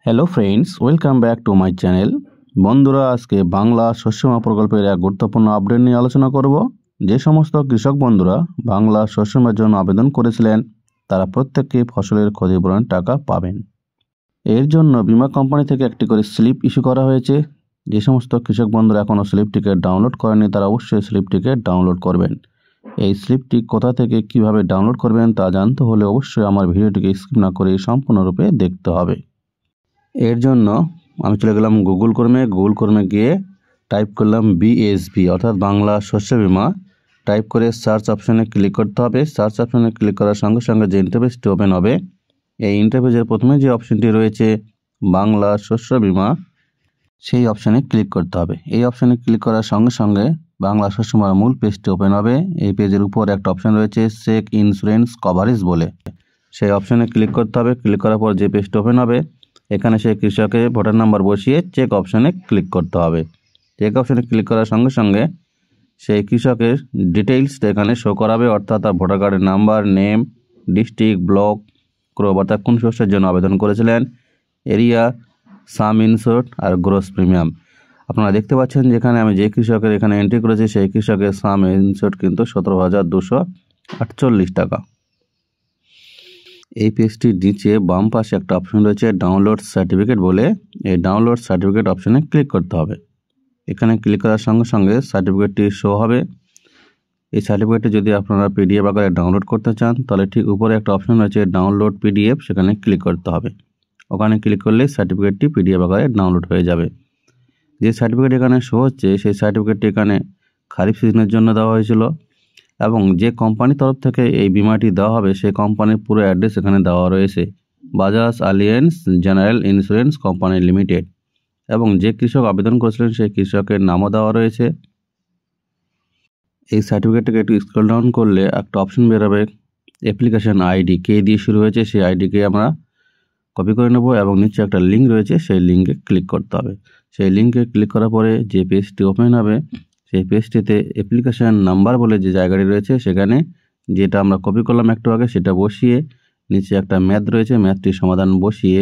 Hello friends, welcome back to my channel. বন্ধুরা, আজকে বাংলা শস্য বীমা প্রকল্পের এক গুরুত্বপূর্ণ আপডেট নিয়ে আলোচনা করব। যে সমস্ত কৃষক বন্ধুরা বাংলা শস্য বীমার জন্য আবেদন করেছিলেন তারা প্রত্যেককে ফসলের ক্ষতিপূরণের টাকা পাবেন। এর জন্য বীমা কোম্পানি থেকে একটি করে স্লিপ ইস্যু করা হয়েছে। যে সমস্ত কৃষক বন্ধুরা এখনও স্লিপটিকে ডাউনলোড করেনি তারা অবশ্যই স্লিপটিকে ডাউনলোড করবেন। এই স্লিপটি কোথা থেকে কিভাবে ডাউনলোড করবেন তা জানতে হলে অবশ্যই আমার ভিডিওটিকে স্কিপ না করে সম্পূর্ণরূপে দেখতে হবে। এর জন্য আমি চলে গেলাম গুগল ক্রোমে গিয়ে টাইপ করলাম বিএসবি অর্থাৎ বাংলা শস্য বীমা। টাইপ করে সার্চ অপশানে ক্লিক করতে হবে। সার্চ অপশানে ক্লিক করার সঙ্গে সঙ্গে যে ইন্টারফেসটি ওপেন হবে, এই ইন্টারফেসের প্রথমে যে অপশানটি রয়েছে বাংলা শস্য বীমা, সেই অপশানে ক্লিক করতে হবে। এই অপশানে ক্লিক করার সঙ্গে সঙ্গে বাংলা শস্য বীমার মূল পেজটি ওপেন হবে। এই পেজের উপর একটা অপশান রয়েছে চেক ইন্স্যুরেন্স কভারেজ বলে, সেই অপশানে ক্লিক করতে হবে। ক্লিক করার পর যে পেজটি ওপেন হবে, এখানে সেই কৃষকের ভোটার নাম্বার বসিয়ে চেক অপশানে ক্লিক করতে হবে। চেক অপশানে ক্লিক করার সঙ্গে সঙ্গে সেই কৃষকের ডিটেইলসটা এখানে শো করাবে, অর্থাৎ তার ভোটার কার্ডের number, name, district, block, crop অর্থাৎ কোন শস্যের জন্য আবেদন করেছিলেন, এরিয়া, সাম ইনশোর্ড আর গ্রোস প্রিমিয়াম। আপনারা দেখতে পাচ্ছেন যেখানে আমি যে কৃষকের এখানে এন্ট্রি করেছি সেই কৃষকের সাম ইনশোর্ড কিন্তু 17,248 টাকা। এই পেজটির নিচে বাম পাশে একটা অপশন রয়েছে ডাউনলোড সার্টিফিকেট বলে, এই ডাউনলোড সার্টিফিকেট অপশানে ক্লিক করতে হবে। এখানে ক্লিক করার সঙ্গে সঙ্গে সার্টিফিকেটটি শো হবে। এই সার্টিফিকেটটি যদি আপনারা পিডিএফ আকারে ডাউনলোড করতে চান তাহলে ঠিক উপরে একটা অপশন রয়েছে ডাউনলোড পিডিএফ, সেখানে ক্লিক করতে হবে। ওখানে ক্লিক করলে সার্টিফিকেটটি পিডিএফ আকারে ডাউনলোড হয়ে যাবে। যে সার্টিফিকেট এখানে শো হচ্ছে সেই সার্টিফিকেটটি এখানে খারিফ সিজনের জন্য দেওয়া হয়েছিল এবং যে কোম্পানির তরফ থেকে এই বিমাটি দেওয়া হবে সেই কোম্পানির পুরো অ্যাড্রেস এখানে দেওয়া রয়েছে, Bajaj alliance general insurance company limited, এবং যে কৃষক আবেদন করেছিলেন সেই কৃষকের নামও দেওয়া রয়েছে। এই সার্টিফিকেটটাকে একটু স্ক্রল ডাউন করলে একটা অপশন বেরোবে অ্যাপ্লিকেশন আইডি, কে দিয়ে শুরু হয়েছে সেই আইডিকে আমরা কপি করে নেব এবং নিচে একটা লিঙ্ক রয়েছে সেই লিঙ্কে ক্লিক করতে হবে। সেই লিঙ্কে ক্লিক করার পরে যে পেজটি ওপেন হবে সেই পেজটিতে অ্যাপ্লিকেশান নাম্বার বলে যে জায়গাটি রয়েছে সেখানে যেটা আমরা কপি করলাম একটু আগে সেটা বসিয়ে, নিচে একটা ম্যাথ রয়েছে ম্যাথটির সমাধান বসিয়ে,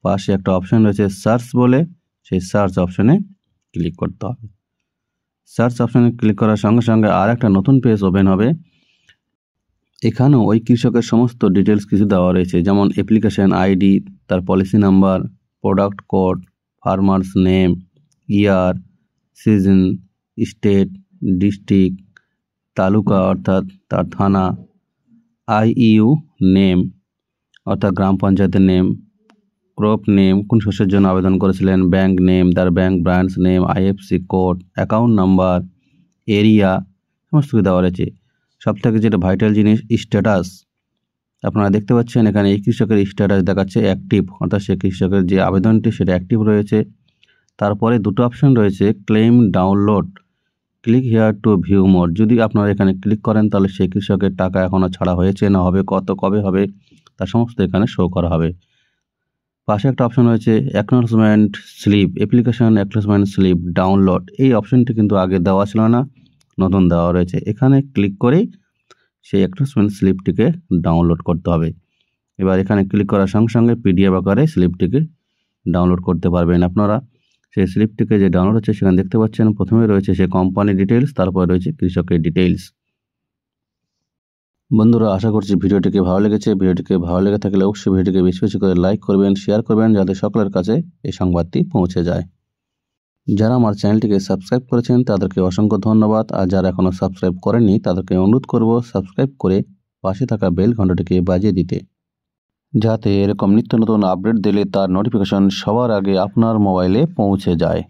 পাশে একটা অপশান রয়েছে সার্চ বলে, সেই সার্চ অপশানে ক্লিক করতে হবে। সার্চ অপশানে ক্লিক করার সঙ্গে সঙ্গে আর একটা নতুন পেজ ওপেন হবে। এখানেও ওই কৃষকের সমস্ত ডিটেলস কিছু দেওয়া রয়েছে, যেমন অ্যাপ্লিকেশান আইডি, তার policy number, product code, farmers name, year, season, state, district, taluka অর্থাৎ তার থানা, আইইউ নেম অর্থাৎ গ্রাম পঞ্চায়েতের নেম, ক্রপ নেম, কোন শস্যের জন্য আবেদন করেছিলেন, ব্যাংক নেম, তার bank branch name, IFC code, account number, area, সমস্ত কিছু দেওয়া রয়েছে। সবথেকে যেটা ভাইটাল জিনিস স্ট্যাটাস, আপনারা দেখতে পাচ্ছেন এখানে এই কৃষকের স্ট্যাটাস দেখাচ্ছে অ্যাক্টিভ, অর্থাৎ সে কৃষকের যে আবেদনটি সেটা অ্যাক্টিভ রয়েছে। তারপরে দুটো অপশন রয়েছে claim download, click here to view more. যদি আপনারা এখানে ক্লিক করেন তাহলে সেই কৃষকের টাকা এখনও ছাড়া হয়েছে না হবে, কবে হবে তার সমস্ত এখানে শো করা হবে। পাশে একটা অপশন রয়েছে acknowledgement slip, application acknowledgement slip download. এই অপশনটি কিন্তু আগে দেওয়া ছিল না, নতুন দেওয়া রয়েছে। এখানে ক্লিক করেই সেই অ্যাকনোলেজমেন্ট স্লিপটিকে ডাউনলোড করতে হবে। এবার এখানে ক্লিক করার সঙ্গে সঙ্গে পিডিএফ আকারে স্লিপটিকে ডাউনলোড করতে পারবেন আপনারা। সেই স্লিপটিকে যে ডাউনলোড হচ্ছে সেখানে দেখতে পাচ্ছেন প্রথমে রয়েছে সে কোম্পানি ডিটেলস, তারপর রয়েছে কৃষকের ডিটেলস। বন্ধুরা, আশা করছি ভিডিওটিকে ভালো লেগেছে। ভিডিওটিকে ভালো লেগে থাকলে অবশ্যই ভিডিওটিকে বেশি বেশি করে লাইক করবেন, শেয়ার করবেন, যাতে সকলের কাছে এই সংবাদটি পৌঁছে যায়। যারা আমার চ্যানেলটিকে সাবস্ক্রাইব করেছেন তাদেরকে অসংখ্য ধন্যবাদ, আর যারা এখনও সাবস্ক্রাইব করেননি তাদেরকে অনুরোধ করব সাবস্ক্রাইব করে পাশে থাকা বেল ঘন্টাটিকে বাজিয়ে দিতে, যাতে এরকম নিত্য নতুন আপডেট দিলে তার নোটিফিকেশন সবার আগে আপনার মোবাইলে পৌঁছে যায়।